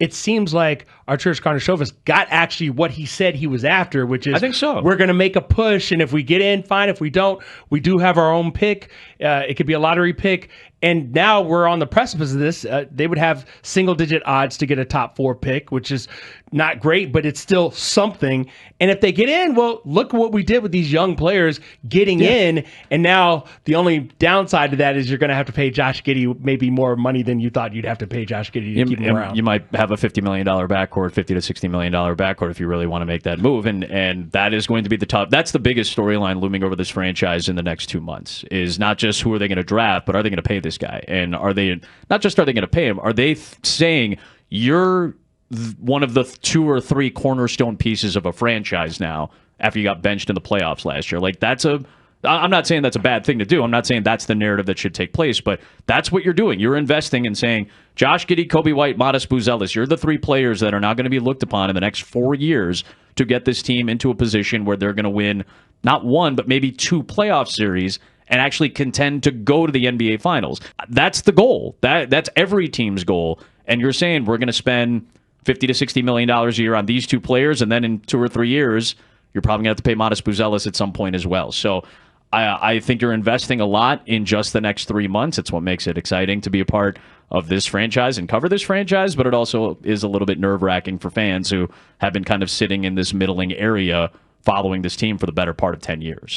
It seems like Arturas Karnisovas got actually what he said he was after, which is, I think so. We're going to make a push, and if we get in, fine. If we don't, we do have our own pick. It could be a lottery pick. And now we're on the precipice of this. They would have single-digit odds to get a top 4 pick, which is not great, but it's still something. And if they get in, well, look what we did with these young players getting in. And now the only downside to that is you're going to have to pay Josh Giddey maybe more money than you thought you'd have to pay Josh Giddey to keep him around. You might have a $50 million backcourt, $50 to $60 million backcourt if you really want to make that move. And that is going to be that's the biggest storyline looming over this franchise in the next 2 months, is not just who are they going to draft, but are they going to pay this guy? And are they going to pay him? Are they saying you're one of the 2 or 3 cornerstone pieces of a franchise now after you got benched in the playoffs last year? Like, I'm not saying that's a bad thing to do. I'm not saying that's the narrative that should take place, but that's what you're doing. You're investing in saying, Josh Giddey, Kobe White, Modest Buzelis, you're the 3 players that are not going to be looked upon in the next 4 years to get this team into a position where they're going to win not 1, but maybe 2 playoff series and actually contend to go to the NBA Finals. That's the goal. That's every team's goal. And you're saying we're going to spend $50 to $60 million a year on these 2 players, and then in 2 or 3 years, you're probably going to have to pay Modest Buzelis at some point as well. So I think you're investing a lot in just the next 3 months. It's what makes it exciting to be a part of this franchise and cover this franchise, but it also is a little bit nerve-wracking for fans who have been kind of sitting in this middling area following this team for the better part of 10 years.